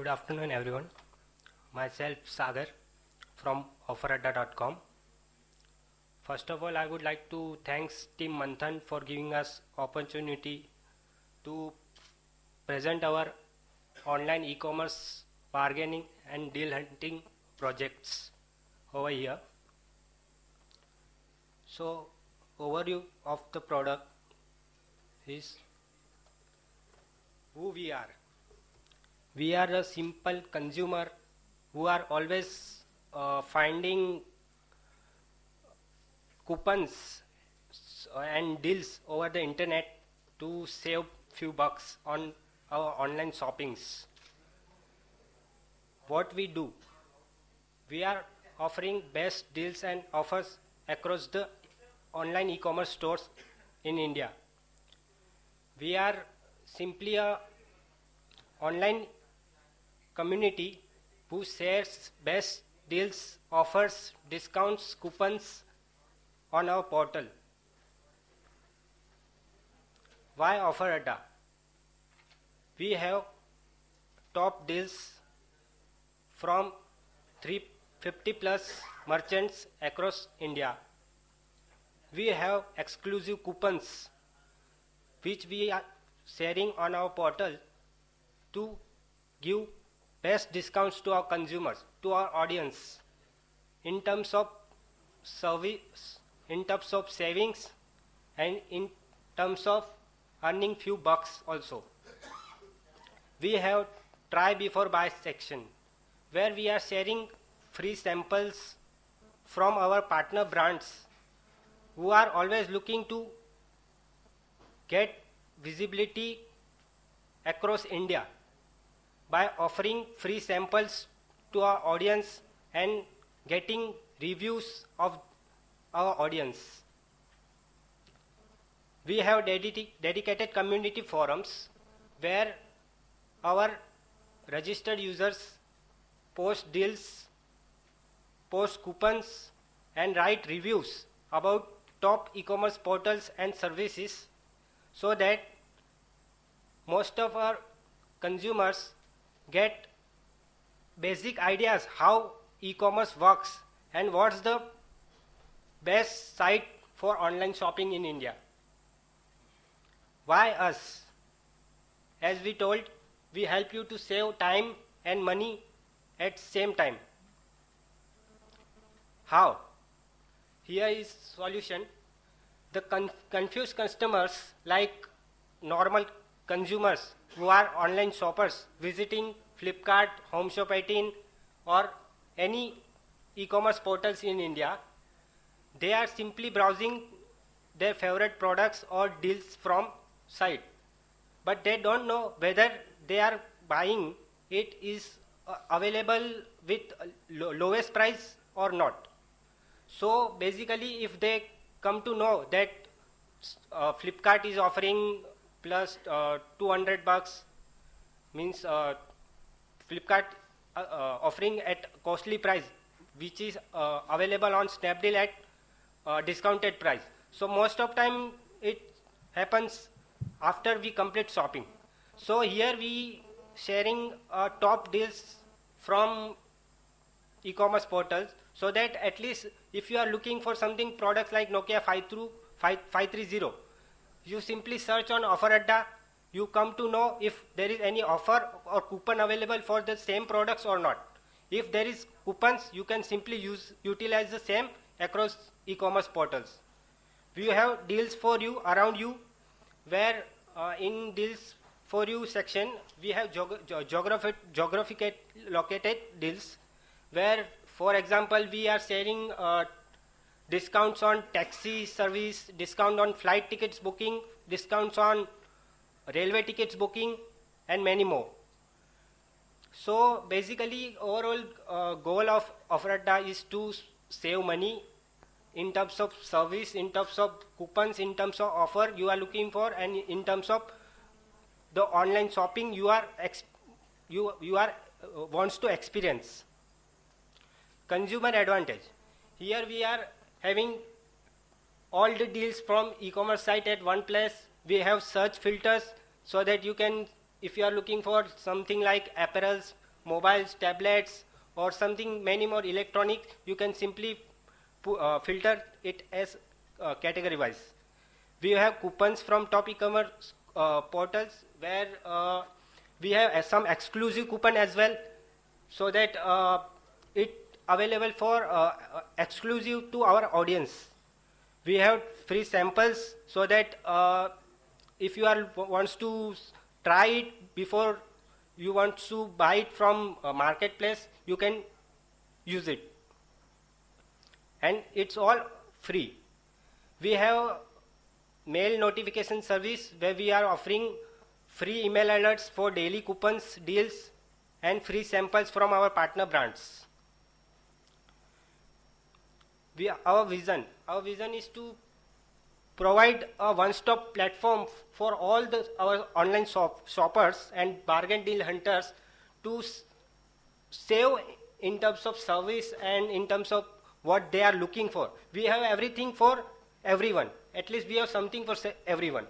Good afternoon, everyone. Myself Sagar from offeradda.com. First of all, I would like to thanks Team Manthan for giving us opportunity to present our online e-commerce bargaining and deal hunting projects over here. So, overview of the product is who we are. We are a simple consumer who are always finding coupons and deals over the internet to save few bucks on our online shoppings. What we do, we are offering best deals and offers across the online e-commerce stores in India. We are simply a online community who shares best deals, offers, discounts, coupons on our portal. Why OfferAdda? We have top deals from 350 plus merchants across India. We have exclusive coupons which we are sharing on our portal to give best discounts to our consumers, to our audience, in terms of service, in terms of savings, and in terms of earning few bucks also. We have try before buy section where we are sharing free samples from our partner brands who are always looking to get visibility across India by offering free samples to our audience and getting reviews of our audience. We have dedicated community forums where our registered users post deals, post coupons, and write reviews about top e-commerce portals and services so that most of our consumers get basic ideas how e-commerce works and what's the best site for online shopping in India. Why us? As we told, we help you to save time and money at same time. How? Here is solution. The confused customers like normal consumers who are online shoppers visiting Flipkart, Home Shop 18 or any e-commerce portals in India, they are simply browsing their favorite products or deals from site. But they don't know whether they are buying it is available with lowest price or not. So basically if they come to know that Flipkart is offering plus 200 bucks means Flipkart offering at costly price which is available on Snapdeal at discounted price. So most of time it happens after we complete shopping. So here we sharing top deals from e-commerce portals so that at least if you are looking for something products like Nokia 530, you simply search on OfferAdda, you come to know if there is any offer or coupon available for the same products or not. If there is coupons, you can simply utilize the same across e-commerce portals. We have deals for you around you where in deals for you section we have geographical located deals where for example we are sharing discounts on taxi service, discount on flight tickets booking, discounts on railway tickets booking and many more. So basically overall goal of OfferAdda is to save money in terms of service, in terms of coupons, in terms of offer you are looking for and in terms of the online shopping you are wants to experience. Consumer advantage. Here we are having all the deals from e-commerce site at one place. We have search filters so that you can, if you are looking for something like apparels, mobiles, tablets, or something many more electronic, you can simply filter it as category wise. We have coupons from top e-commerce portals where we have some exclusive coupon as well, so that it available for exclusive to our audience. We have free samples so that if you are wants to try it before you want to buy it from a marketplace, you can use it, and it's all free. We have mail notification service where we are offering free email alerts for daily coupons, deals, and free samples from our partner brands. Our vision is to provide a one-stop platform for all our online shoppers and bargain deal hunters to save in terms of service and in terms of what they are looking for. We have everything for everyone. At least we have something for everyone.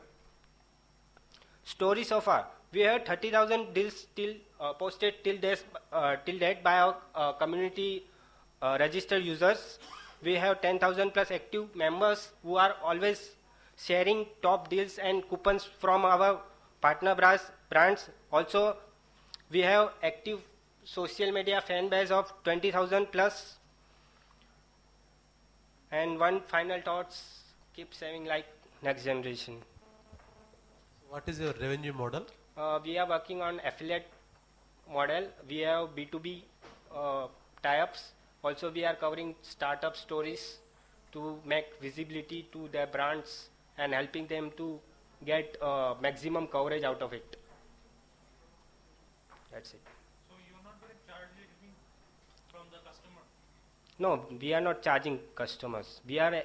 Story so far. We have 30,000 deals posted till date by our community registered users. We have 10,000 plus active members who are always sharing top deals and coupons from our partner brands. Also, we have active social media fan base of 20,000 plus. And one final thoughts, keep saving like next generation. What is your revenue model? We are working on affiliate model. We have B2B tie-ups. Also, we are covering startup stories to make visibility to their brands and helping them to get maximum coverage out of it. That's it. So you're not going to charge anything from the customer? No, we are not charging customers. We are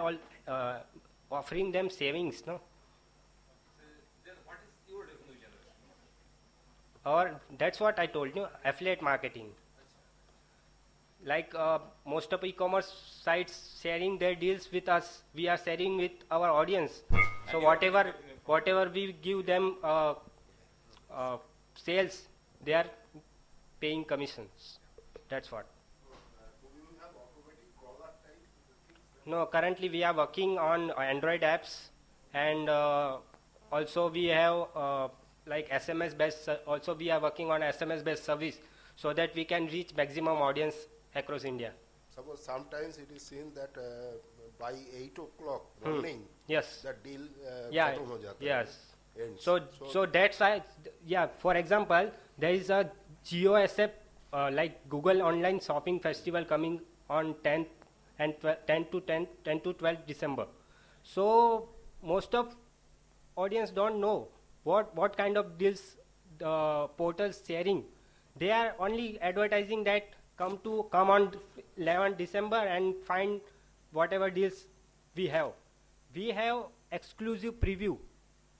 all offering them savings, no? Then what is your revenue generation? Or that's what I told you, affiliate marketing. Like most of e-commerce sites sharing their deals with us, we are sharing with our audience. So whatever we give them sales, they are paying commissions. That's what. Do you have automatic caller type things? No, currently we are working on Android apps, and also we have like SMS based. Also we are working on SMS based service so that we can reach maximum audience across India. Suppose sometimes it is seen that by 8 o'clock morning, Yes. the deal Yeah. khatam ho jata hai, Yes. ends. So that's why, yeah. For example, there is a GeoSF like Google Online Shopping Festival coming on 10th and 10 to 12 December. So most of audience don't know what kind of deals the portals sharing. They are only advertising that come on 11 December and find whatever deals we have. We have exclusive preview.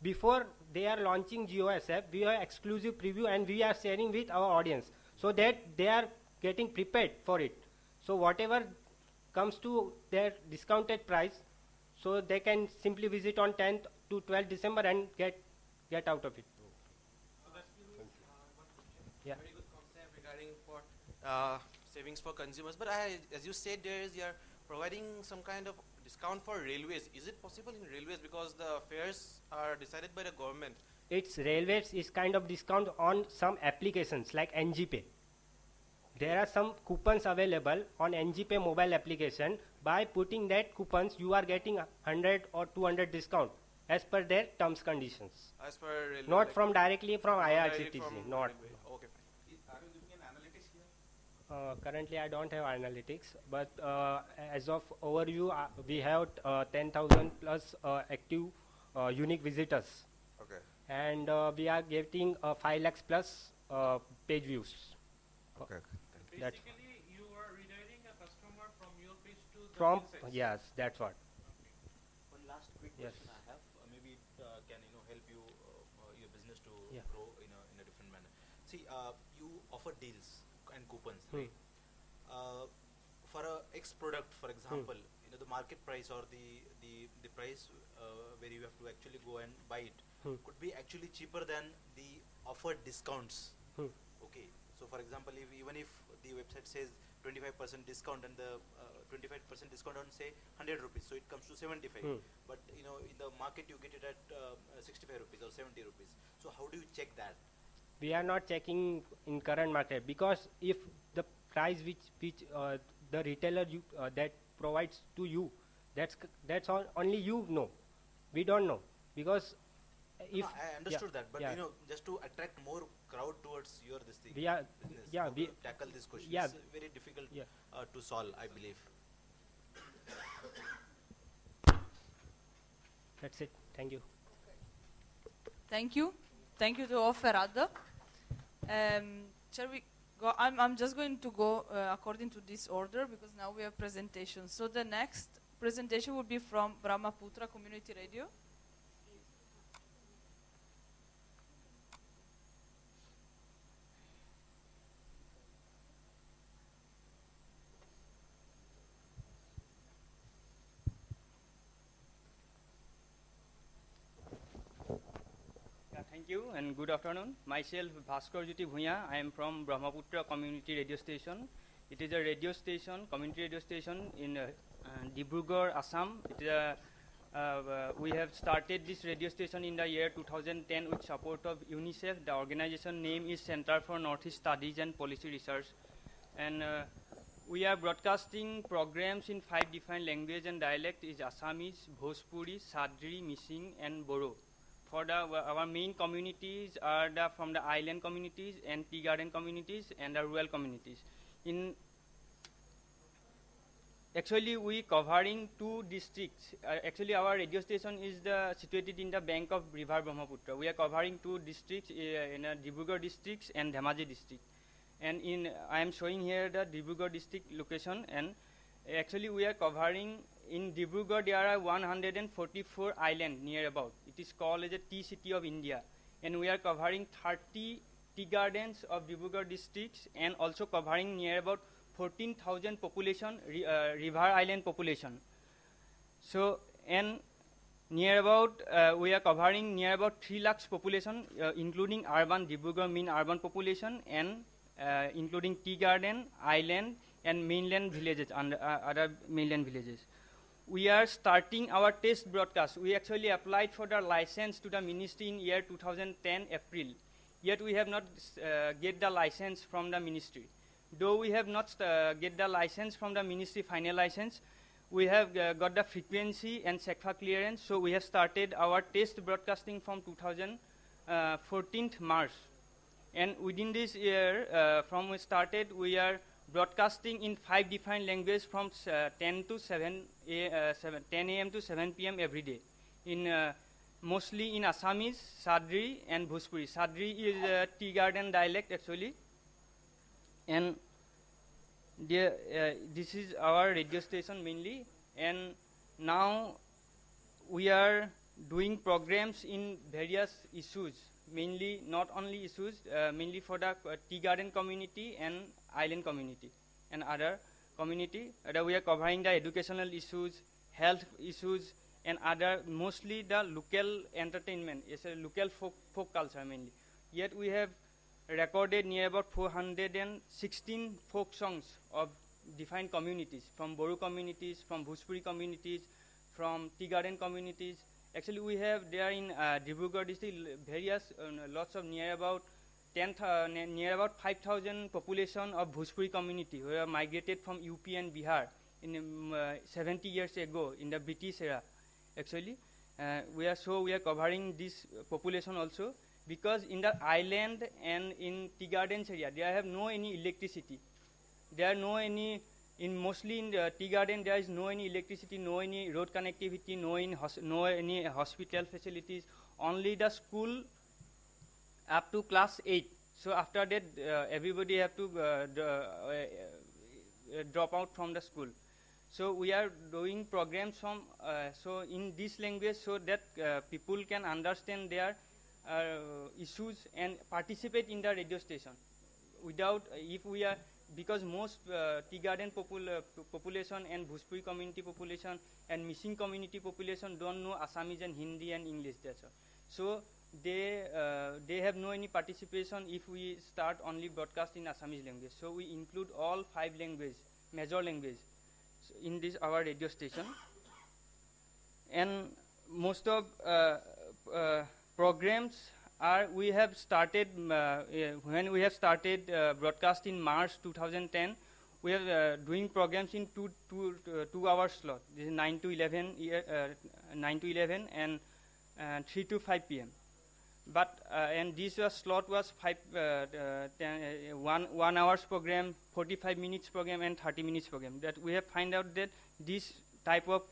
Before they are launching GeoSF, we have exclusive preview and we are sharing with our audience so that they are getting prepared for it. So whatever comes to their discounted price, so they can simply visit on 10th to 12th December and get out of it. Yeah. Very good concept regarding for savings for consumers. But as you said, you are providing some kind of discount for railways. Is it possible in railways because the fares are decided by the government? It's railways is kind of discount on some applications like NGPay. There are some coupons available on NGPay mobile application. By putting that coupons, you are getting 100 or 200 discount as per their terms conditions. As per railway, Not like from directly from directly IRCTC. from Not. railway. Okay, fine. Are you looking at analytics here? Currently, I don't have analytics, but as of overview, we have 10,000 plus active unique visitors, Okay. and we are getting 5 lakhs plus page views. Okay. That's Basically, you are redirecting a customer from your page to the from website. yes, that's what. One last quick Yes. question I have. Maybe it can help you your business to Yeah. grow in a different manner. See, you offer deals and coupons, Hmm. right? For a X product, for example, the market price or the price where you have to actually go and buy it Hmm. could be actually cheaper than the offered discounts. Hmm. Okay. So for example, even if the website says 25% discount and the 25% discount on say 100 rupees, so it comes to 75. But in the market you get it at 65 rupees or 70 rupees. So how do you check that? We are not checking in current market, because if the price which the retailer that provides to you, that's all only you know. We don't know, because if No, I understood that, but yeah. just to attract more crowd towards your this thing, We are- business, yeah, how we- to tackle this question yeah. is very difficult Yeah. to solve, I believe. That's it. Thank you. Thank you. Thank you to offer Radha. Shall we go? I'm just going to go according to this order, because now we have presentations. So the next presentation will be from Brahmaputra Community Radio. Yeah, thank you and good afternoon. Myself Bhaskar Jyoti Bhuya. I am from Brahmaputra Community Radio Station. It is a radio station, community radio station in Dibrugarh, Assam. We have started this radio station in the year 2010 with support of UNICEF. The organization name is Center for Northeast Studies and Policy Research. And we are broadcasting programs in 5 different languages and dialects: is Assamese, Bhojpuri, Sadri, Missing and Boro. For our main communities are from the island communities and tea garden communities and the rural communities. Actually, we covering 2 districts. Actually, our radio station is situated in the bank of River Brahmaputra. We are covering 2 districts in Dibrugarh district and Dhemaji district. And I am showing here the Dibrugarh district location. And actually, we are covering in Dibrugarh. There are 144 islands near about. It is called as a tea city of India. And we are covering 30 tea gardens of Dibrugarh districts, and also covering near about 14,000 population, river island population. So, and near about, we are covering near about 3 lakhs population, including urban, Dibrugarh mean urban population, and including tea garden, island, and mainland villages, and other mainland villages. We are starting our test broadcast. We actually applied for the license to the ministry in year 2010 April. Yet we have not get the license from the ministry. Though we have not get the license from the ministry, final license, we have got the frequency and SECFA clearance. So we have started our test broadcasting from 2014 March. And within this year, from we started, we are broadcasting in 5 different languages from 10 a.m. to 7 p.m. every day. Mostly in Assamese, Sadri, and Bhojpuri. Sadri is a tea garden dialect actually. And this is our radio station mainly. And now we are doing programs in various issues, mainly not only issues, mainly for the tea garden community and island community and other community. We are covering the educational issues, health issues, and other, mostly the local entertainment. It's a local folk culture mainly. Yet we have recorded near about 416 folk songs of different communities, from Boru communities, from Bhojpuri communities, from tea garden communities. Actually, we have there in Dibrugarh district various lots of near about 5,000 population of Bhojpuri community who have migrated from UP and Bihar in 70 years ago in the British era. Actually, we are covering this population also, because in the island and in tea gardens area there have no any electricity. There are no any mostly in the tea garden there is no any electricity, no any road connectivity, no any hospital facilities. Only the school up to class 8. So after that, everybody have to drop out from the school. So we are doing programs from so in this language, so that people can understand their issues and participate in the radio station. Without, if we are, because most tea garden population and Bhojpuri community population and missing community population don't know Assamese and Hindi and English. That's all. So they have no any participation if we start only broadcast in Assamese language. So we include all 5 language, major language, in this our radio station. And most of programs are we have started when we have started broadcast in March 2010. We are doing programs in 2 hour slot. This is 9 to 11, 9 to 11 and 3 to 5 p.m. But and this slot was 1 hours program, 45 minutes program, and 30 minutes program. That we have find out that this type of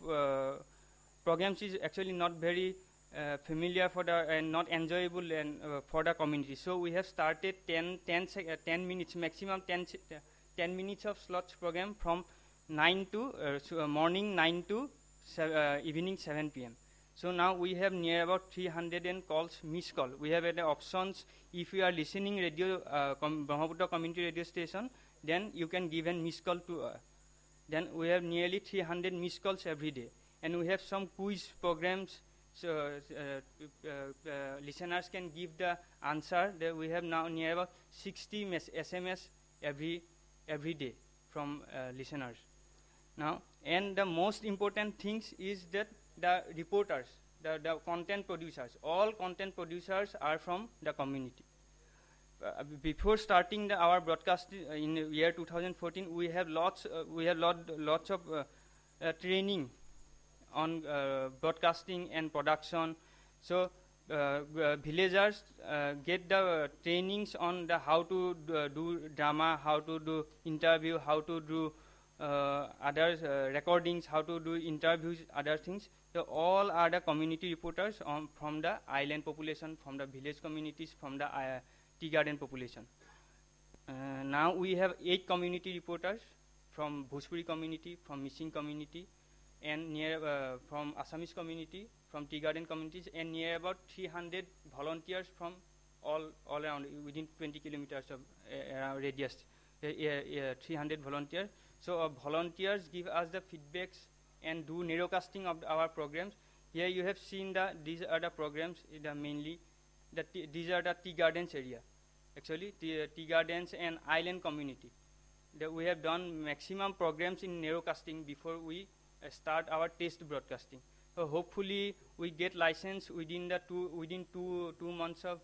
programs is actually not very familiar for the and not enjoyable and for the community. So we have started 10 minutes maximum 10 minutes of slots program from 9 to morning 9 to evening 7 p.m. So now we have near about 300 and calls missed call. We have the options. If you are listening radio Brahmaputra community radio station, then you can give a missed call to. Then we have nearly 300 missed calls every day, and we have some quiz programs. So listeners can give the answer. That we have now near about 60 SMS every day from listeners. Now, and the most important things is that the reporters, the content producers, all content producers are from the community. Before starting our broadcast in the year 2014, we have lots of training on broadcasting and production. So villagers get the trainings on the how to do drama, how to do interview, how to do other recordings, how to do interviews, other things. So all are the community reporters from the island population, from the village communities, from the tea garden population. Now we have 8 community reporters from Bhojpuri community, from Missing community, and near from Assamese community, from tea garden communities, and near about 300 volunteers from all around within 20 kilometers of radius. 300 volunteers. So volunteers give us the feedbacks and do narrowcasting of our programs. Here you have seen these are the programs. Mainly these are the tea gardens area. Actually, tea gardens and island community. We have done maximum programs in narrowcasting before we start our test broadcasting. So hopefully we get license within 2 months of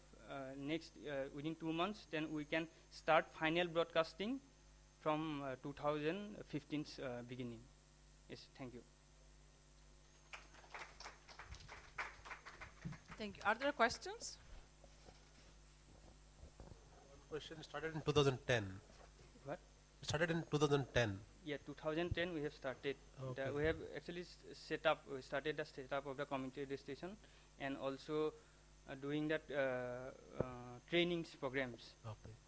within 2 months. Then we can start final broadcasting from 2015's beginning. Yes, thank you. Thank you. Are there questions? One question started in 2010. What? Started in 2010. Yeah, 2010 we have started. Okay. We have actually started the setup of the community radio station, and also doing that trainings programs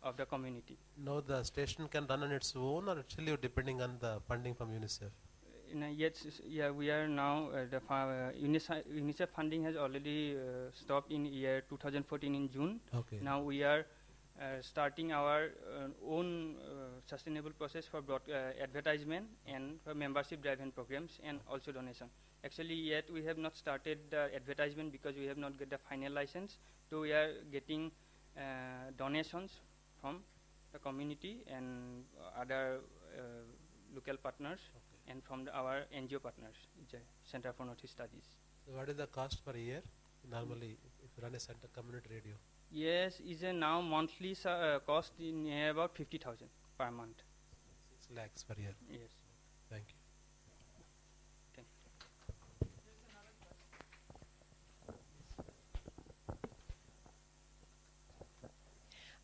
of the community. Now the station can run on its own, or actually you're depending on the funding from UNICEF? Yes, yeah, we are now the UNICEF funding has already stopped in year 2014 in June. Okay. Now we are starting our own sustainable process for advertisement and for membership driven programs and also donation. Actually, yet we have not started the advertisement because we have not got the final license. So we are getting donations from the community and other local partners, and from our NGO partners, Center for Northeast Studies. So what is the cost per year normally if you run a center community radio? Yes, is a now monthly cost in about 50,000 per month. 6 lakhs per year. Yes. Thank you. Thank you.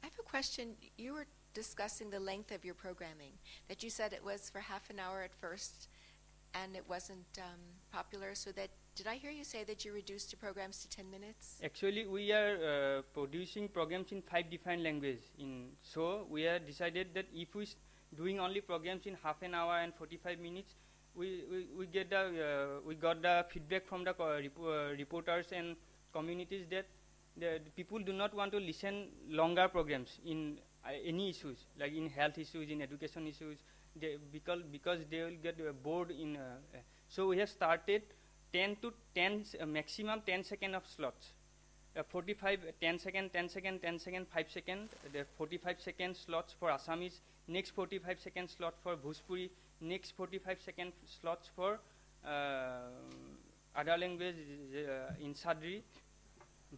I have a question. You were discussing the length of your programming, that you said it was for half an hour at first and it wasn't popular, so that did I hear you say that you reduced your programs to 10 minutes? Actually, we are producing programs in 5 different languages. So we have decided that if we doing only programs in half an hour and 45 minutes, we got the feedback from the reporters and communities that the people do not want to listen longer programs in any issues, like in health issues, in education issues, because they will get bored in. So we have started 10 to 10 maximum 10 second of slots. 45, 10 second, 10 second, 10 second, 5 second, the 45 second slots for Assamese, next 45 second slot for Bhojpuri, next 45 second slots for other language in Sadri.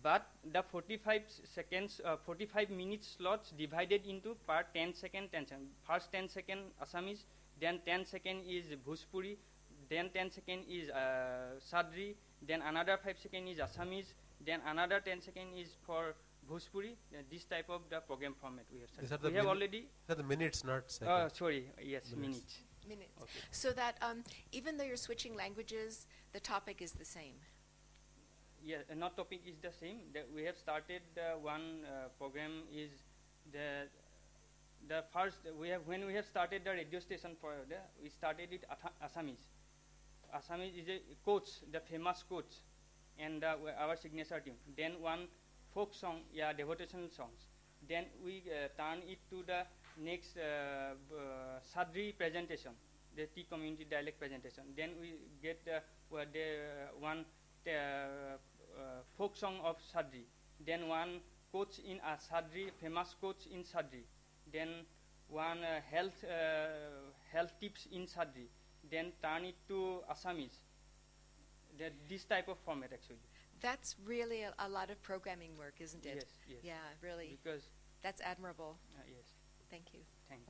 But the 45 seconds, 45 minutes slots divided into per 10 second, 10 second. First 10 second Assamese, then 10 second is Bhojpuri, then 10 second is Sadri, then another 5 second is Assamese, then another 10 second is for Bhojpuri. This type of the program format we have These started. are the We have already. These are the minutes, not seconds. Sorry, yes, Minutes. minutes. Minutes. Okay. So that even though you're switching languages, the topic is the same. Yeah, not topic is the same. We have started one program is the first we have when we have started the radio station for we started it Assamese. Assamese is a coach, the famous coach, and our signature tune. Then one folk song, yeah, devotional songs. Then we turn it to the next Sadri presentation, the T community dialect presentation. Then we get one folk song of Sadri. Then one coach in Sadri, famous coach in Sadri. Then one health tips in Sadri. Then turn it to Assamese. This type of format actually. That's really a lot of programming work, isn't it? Yes, yes. Yeah, really. Because That's admirable. yes. Thank you. Thanks.